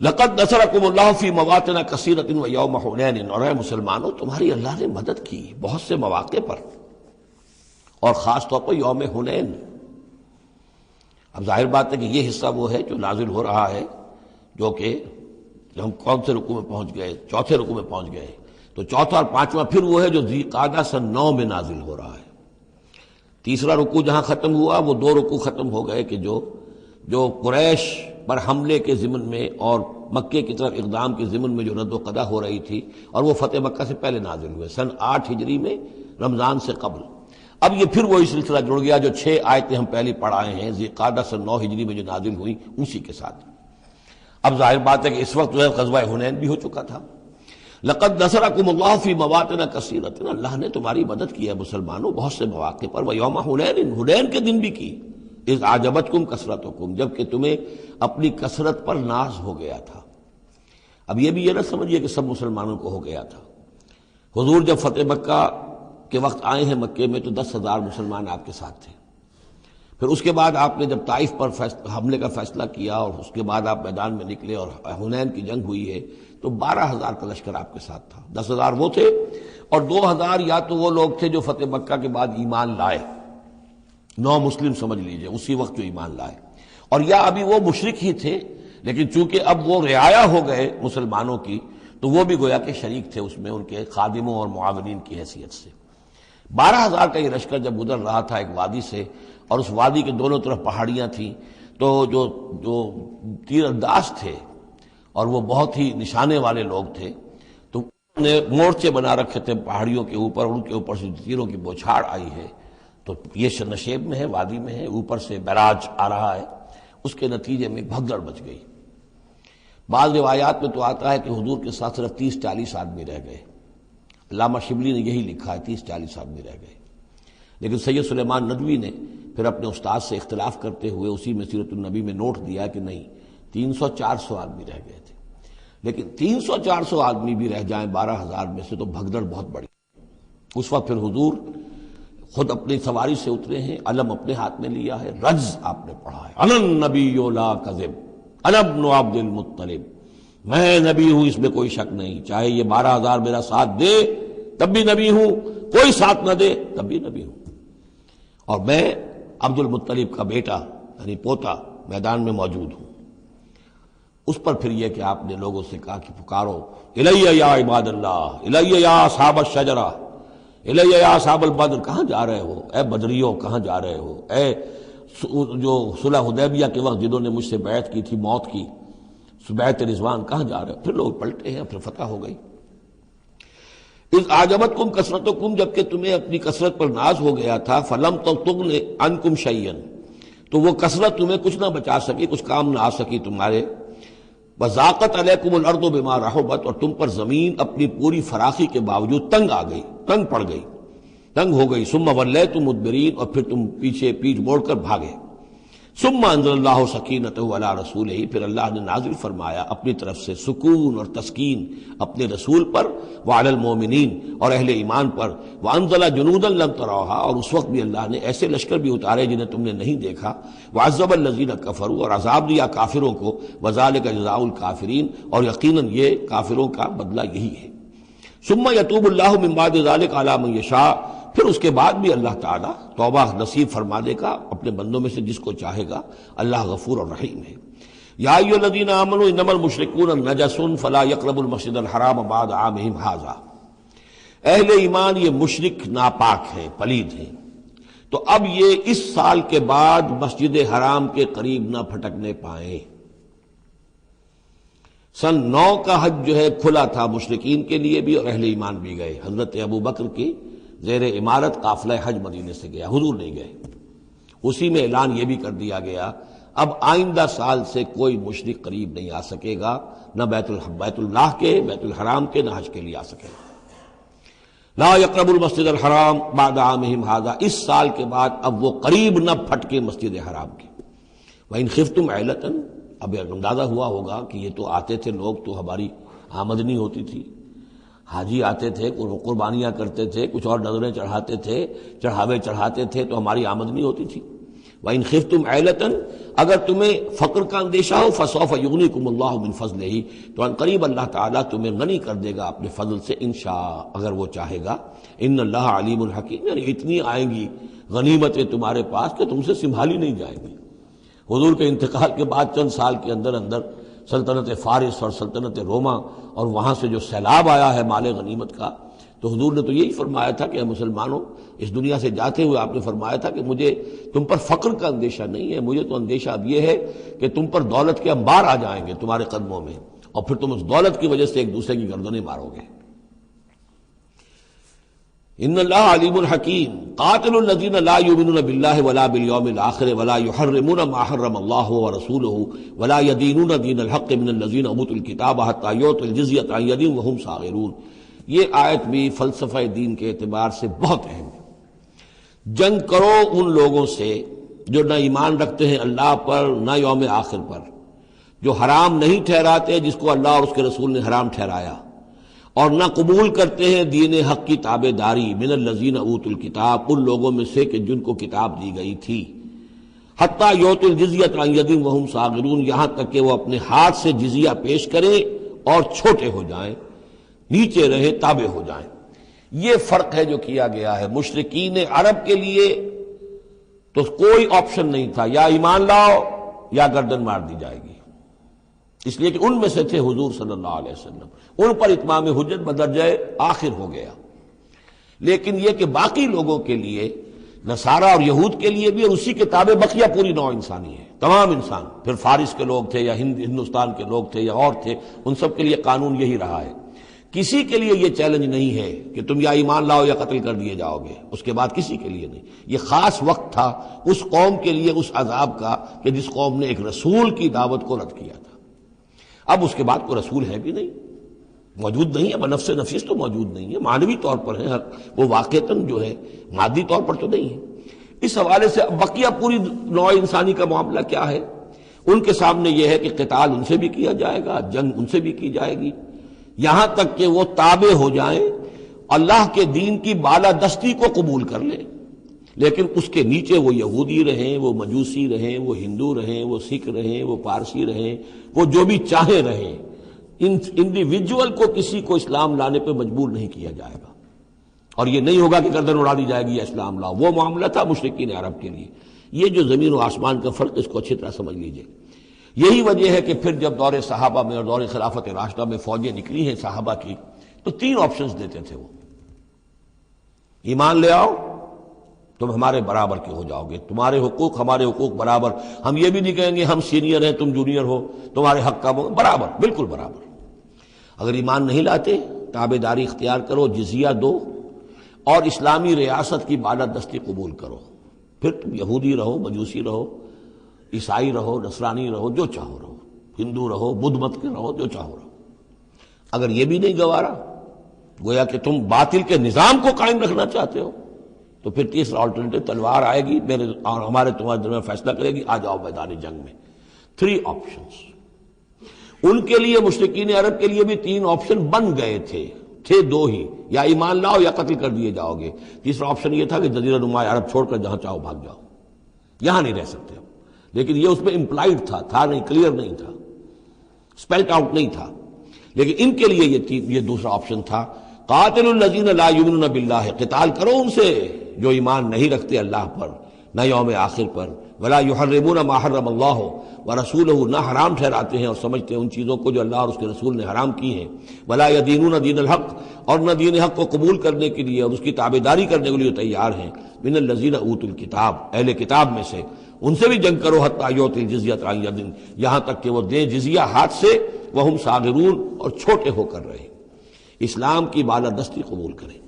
لقد نصرکم اللہ فی مواطن کثیرۃ ویوم حنین، اور اے مسلمانوں تمہاری اللہ نے مدد کی بہت سے مواقع پر، اور خاص طور پر یوم حنین۔ اب ظاہر بات ہے کہ یہ حصہ وہ ہے جو نازل ہو رہا ہے، جو کہ ہم کون سے رکوع میں پہنچ گئے؟ چوتھے رکوع میں پہنچ گئے، تو چوتھا اور پانچواں پھر وہ ہے جو ذی قعدہ سن 9 میں نازل ہو رہا ہے۔ تیسرا رکوع جہاں ختم ہوا وہ 2 رکوع ختم ہو گئے کہ جو قریش پر حملے کے ضمن میں اور مکے کی طرف اقدام کے ضمن میں جو رد و قدا ہو رہی تھی، اور وہ فتح مکہ سے پہلے نازل ہوئے سن 8 ہجری میں، رمضان سے قبل۔ اب یہ پھر وہی سلسلہ جڑ گیا جو 6 آیتیں ہم پہلے پڑھ آئے ہیں، ذی قعدہ سن 9 ہجری میں جو نازل ہوئی اسی کے ساتھ۔ اب ظاہر بات ہے کہ اس وقت جو ہے غزوہ حنین بھی ہو چکا تھا۔ لقد نصرکم اللہ فی مواطن کثیرۃ، اللہ نے تمہاری مدد کی ہے مسلمانوں بہت سے مواقع پر، ویوم حنین، حنین کے دن بھی کی، اذ اعجبتکم کثرتکم، جب کہ تمہیں اپنی کثرت پر ناز ہو گیا تھا۔ اب یہ بھی یہ نہ سمجھیے کہ سب مسلمانوں کو ہو گیا تھا۔ حضور جب فتح مکہ کے وقت آئے ہیں مکے میں تو 10,000 مسلمان آپ کے ساتھ تھے۔ پھر اس کے بعد آپ نے جب طائف پر حملے کا فیصلہ کیا اور اس کے بعد آپ میدان میں نکلے اور حنین کی جنگ ہوئی ہے تو 12,000 کا لشکر آپ کے ساتھ تھا۔ 10,000 وہ تھے اور 2,000 یا تو وہ لوگ تھے جو فتح مکہ کے بعد ایمان لائے، نو مسلم سمجھ لیجئے اسی وقت جو ایمان لائے، اور یا ابھی وہ مشرک ہی تھے لیکن چونکہ اب وہ رعایا ہو گئے مسلمانوں کی تو وہ بھی گویا کہ شریک تھے اس میں ان کے خادموں اور معاونین کی حیثیت سے۔ 12,000 کا یہ لشکر جب گزر رہا تھا ایک وادی سے، اور اس وادی کے دونوں طرف پہاڑیاں تھیں، تو جو تیر انداز تھے اور وہ بہت ہی نشانے والے لوگ تھے تو انہوں نے مورچے بنا رکھے تھے پہاڑیوں کے اوپر، ان کے اوپر سے تیروں کی بوچھاڑ آئی ہے، تو یہ نشیب میں ہے، وادی میں ہے، اوپر سے بیراج آ رہا ہے، اس کے نتیجے میں بھگدڑ مچ گئی۔ بعض روایات میں تو آتا ہے کہ حضور کے ساتھ صرف 30-40 آدمی رہ گئے، علامہ شبلی نے یہی لکھا ہے 30-40 آدمی رہ گئے، لیکن سید سلیمان ندوی نے پھر اپنے استاد سے اختلاف کرتے ہوئے اسی میں سیرت النبی میں نوٹ دیا کہ نہیں 300-400 آدمی رہ گئے تھے، لیکن 300-400 آدمی بھی رہ جائیں 12,000 میں سے تو بھگدڑ بہت بڑی۔ اس وقت پھر حضور خود اپنی سواری سے اترے ہیں، علم اپنے ہاتھ میں لیا ہے، رجز آپ نے پڑھا ہے، انا النبی لا کذب انا ابن عبد المطلب، میں نبی ہوں اس میں کوئی شک نہیں، چاہے یہ 12,000 میرا ساتھ دے تب بھی نبی ہوں، کوئی ساتھ نہ دے تب بھی نبی ہوں، اور میں عبد المطلب کا بیٹا یعنی پوتا میدان میں موجود ہوں۔ اس پر پھر یہ کہ آپ نے لوگوں سے کہا کہ پکارو الیہ یا عباد اللہ، الیہ یا اصحاب الشجرہ، الیہ یا اصحاب البدر، کہاں جا رہے ہو اے بدریوں، کہاں جا رہے ہو اے جو صلح حدیبیہ کے وقت جنہوں نے مجھ سے بیعت کی تھی موت کی، بیعت رضوان، کہاں جا رہے ہو؟ پھر لوگ پلٹے ہیں، پھر فتح ہو گئی۔ اذ اعجبتکم کثرتکم، جبکہ تمہیں اپنی کثرت پر ناز ہو گیا تھا، فلم تغن عنکم شیئا، تو وہ کثرت تمہیں کچھ نہ بچا سکی، کچھ کام نہ آ سکی تمہارے، وضاقت علیکم الارض بما رحبت، اور تم پر زمین اپنی پوری فراخی کے باوجود تنگ آ گئی، تنگ پڑ گئی، تنگ ہو گئی، ثم ولیتم مدبرین، اور پھر تم پیچ موڑ کر بھاگے۔ ثم انزل اللہ سکینتہ علی رسولہ، پھر اللہ نے نازل فرمایا اپنی طرف سے سکون اور تسکین اپنے رسول پر، وعلی المومنین، اور اہل ایمان پر، وانزل جنودا لم تروها، اور اس وقت بھی اللہ نے ایسے لشکر بھی اتارے جنہیں تم نے نہیں دیکھا، وعذب الذین کفروا، اور عذاب دیا کافروں کو، وذالک جزاء الکافرین، اور یقیناً یہ کافروں کا بدلہ یہی ہے۔ ثم یتوب اللہ من بعد ذلک علی من یشاء، پھر اس کے بعد بھی اللہ تعالیٰ توبہ نصیب فرما دے گا اپنے بندوں میں سے جس کو چاہے گا، اللہ غفور اور رحیم ہے۔ یا ایھا الذین آمنوا انما المشرکون نجس فلا یقربوا المسجد الحرام بعد عامہم ھذا، اہل ایمان یہ مشرک ناپاک ہیں، پلید ہیں، تو اب یہ اس سال کے بعد مسجد حرام کے قریب نہ پھٹکنے پائیں۔ سن 9 کا حج جو ہے کھلا تھا مشرکین کے لیے بھی اور اہل ایمان بھی گئے، حضرت ابو بکر کی زیر امارت قافلہ حج مدینے سے گیا، حضور نہیں گئے۔ اسی میں اعلان یہ بھی کر دیا گیا اب آئندہ سال سے کوئی مشرک قریب نہیں آ سکے گا، نہ بیت اللہ کے، بیت الحرام کے، نہ حج کے لیے آ سکے گا۔ لا یقرب المسجد الحرام بعد عامہم ھذا، اس سال کے بعد اب وہ قریب نہ پھٹکے مسجد حرام کے۔ وَإِنْ خِفْتُمْ عِلَّةً، اب اندازہ ہوا ہوگا کہ یہ تو آتے تھے لوگ تو ہماری آمدنی ہوتی تھی، حاجی آتے تھے، قربانیاں کرتے تھے، کچھ اور نظریں چڑھاتے تھے، چڑھاوے چڑھاتے تھے تو ہماری آمدنی ہوتی تھی۔ وَإِنْ خِفْتُمْ عِلَّةً، اگر تمہیں فقر کا اندیشہ ہو فسوف یغنیکم اللہ من فضلہ، تو ان قریب اللہ تعالیٰ تمہیں غنی کر دے گا اپنے فضل سے انشاء، اگر وہ چاہے گا۔ ان اللہ علیم الحکیم، یعنی اتنی آئیں گی غنیمتیں تمہارے پاس کہ تم سے سنبھالی نہیں جائیں گی۔ حضور کے انتقال کے بعد چند سال کے اندر اندر سلطنت فارس اور سلطنت روما اور وہاں سے جو سیلاب آیا ہے مال غنیمت کا، تو حضور نے تو یہی فرمایا تھا کہ اے مسلمانوں، اس دنیا سے جاتے ہوئے آپ نے فرمایا تھا کہ مجھے تم پر فقر کا اندیشہ نہیں ہے، مجھے تو اندیشہ اب یہ ہے کہ تم پر دولت کے انبار آ جائیں گے تمہارے قدموں میں، اور پھر تم اس دولت کی وجہ سے ایک دوسرے کی گردنیں مارو گے۔ ان اللہ علیم الحکیم قاتل الذین لا یؤمنون باللہ ولا بالیوم الآخر ولا یحرمون ما حرم اللہ ورسولہ ولا یدینون دین الحق من الذین اوتوا الکتاب حتی یعطوا الجزیۃ عن ید وہم صاغرون۔ یہ آیت بھی فلسفہ دین کے اعتبار سے بہت اہم ہے۔ جنگ کرو ان لوگوں سے جو نہ ایمان رکھتے ہیں اللہ پر نہ یوم آخر پر، جو حرام نہیں ٹھہراتے جس کو اللہ اور اس کے رسول نے حرام ٹھہرایا، اور نہ قبول کرتے ہیں دین حق کی تابع داری من الذین اوتوا الکتاب، ان لوگوں میں سے کہ جن کو کتاب دی گئی تھی، حتی یعطوا الجزیۃ عن ید وہم صاغرون، یہاں تک کہ وہ اپنے ہاتھ سے جزیہ پیش کریں اور چھوٹے ہو جائیں، نیچے رہیں، تابع ہو جائیں۔ یہ فرق ہے جو کیا گیا ہے۔ مشرکین عرب کے لیے تو کوئی آپشن نہیں تھا، یا ایمان لاؤ یا گردن مار دی جائے گی، اس لیے کہ ان میں سے تھے حضور صلی اللہ علیہ وسلم، ان پر اتمام حجت بدرجہ آخر ہو گیا۔ لیکن یہ کہ باقی لوگوں کے لیے، نصارہ اور یہود کے لیے بھی، اور اسی کے تابع بقیہ پوری نوع انسانی ہے، تمام انسان، پھر فارس کے لوگ تھے یا ہندوستان کے لوگ تھے یا اور تھے، ان سب کے لیے قانون یہی رہا ہے۔ کسی کے لیے یہ چیلنج نہیں ہے کہ تم یا ایمان لاؤ یا قتل کر دیے جاؤ گے، اس کے بعد کسی کے لیے نہیں۔ یہ خاص وقت تھا اس قوم کے لیے اس عذاب کا کہ جس قوم نے ایک رسول کی دعوت کو رد کیا تھا۔ اب اس کے بعد کوئی رسول ہے بھی نہیں، موجود نہیں ہے، بنفس نفیس تو موجود نہیں ہے، معنوی طور پر ہے، وہ واقعتاً جو ہے مادی طور پر تو نہیں ہے۔ اس حوالے سے بقیہ پوری نوع انسانی کا معاملہ کیا ہے؟ ان کے سامنے یہ ہے کہ قتال ان سے بھی کیا جائے گا، جنگ ان سے بھی کی جائے گی، یہاں تک کہ وہ تابع ہو جائیں، اللہ کے دین کی بالادستی کو قبول کر لیں، لیکن اس کے نیچے وہ یہودی رہیں، وہ مجوسی رہیں، وہ ہندو رہیں، وہ سکھ رہیں، وہ پارسی رہیں، وہ جو بھی چاہیں رہیں، انڈیویجول کو کسی کو اسلام لانے پہ مجبور نہیں کیا جائے گا، اور یہ نہیں ہوگا کہ گردن اڑا دی جائے گی یا اسلام لاؤ۔ وہ معاملہ تھا مشرکین عرب کے لیے۔ یہ جو زمین و آسمان کا فرق، اس کو اچھی طرح سمجھ لیجئے۔ یہی وجہ ہے کہ پھر جب دور صحابہ میں اور دور خلافت راشدہ میں فوجیں نکلی ہیں صحابہ کی، تو 3 آپشنز دیتے تھے وہ۔ ایمان لے آؤ، تم ہمارے برابر کے ہو جاؤ گے، تمہارے حقوق ہمارے حقوق برابر، ہم یہ بھی نہیں کہیں گے ہم سینئر ہیں تم جونیئر ہو، تمہارے حق کا برابر، بالکل برابر۔ اگر ایمان نہیں لاتے، تابع داری اختیار کرو، جزیہ دو، اور اسلامی ریاست کی بالادستی قبول کرو، پھر تم یہودی رہو، مجوسی رہو، عیسائی رہو، نصرانی رہو، جو چاہو رہو، ہندو رہو، بدھ مت کے رہو، جو چاہو رہو۔ اگر یہ بھی نہیں گوارا، گویا کہ تم باطل کے نظام کو قائم رکھنا چاہتے ہو، تو پھر تیسرا آلٹرنیٹو تلوار آئے گی میرے اور ہمارے تمہارے درمیان فیصلہ کرے گی، آ جاؤ میدان جنگ میں۔ 3 آپشنز ان کے لیے، مشرکین عرب کے لیے بھی 3 آپشن بن گئے تھے 2 ہی، یا ایمان لاؤ یا قتل کر دیے جاؤ گے۔ تیسرا آپشن یہ تھا کہ جزیرہ نما عرب چھوڑ کر جہاں چاہو بھاگ جاؤ، یہاں نہیں رہ سکتے ہم، لیکن یہ اس میں امپلائڈ تھا نہیں، کلیئر نہیں تھا، اسپیلٹ آؤٹ نہیں تھا، لیکن ان کے لیے یہ دوسرا آپشن تھا۔ قاتل الذین لا یؤمنون باللہ، قتال کرو ان سے جو ایمان نہیں رکھتے اللہ پر نہ یوم آخر پر، ولا یحرمون ما حرم اللہ ورسولہ، نہ حرام ٹھہراتے ہیں اور سمجھتے ہیں ان چیزوں کو جو اللہ اور اس کے رسول نے حرام کی ہیں، ولا یدینون دین الحق، اور نہ دین حق کو قبول کرنے کے لیے اور اس کی تابعداری کرنے کے لیے تیار ہیں، من الذین اوتوا الکتاب، اہل کتاب میں سے، ان سے بھی جنگ کرو، حتی یعطوا الجزیۃ عن ید، یہاں تک کہ وہ دیں جزیہ ہاتھ سے، وہم صاغرون، اور چھوٹے ہو کر رہے، اسلام کی بالادستی قبول کریں۔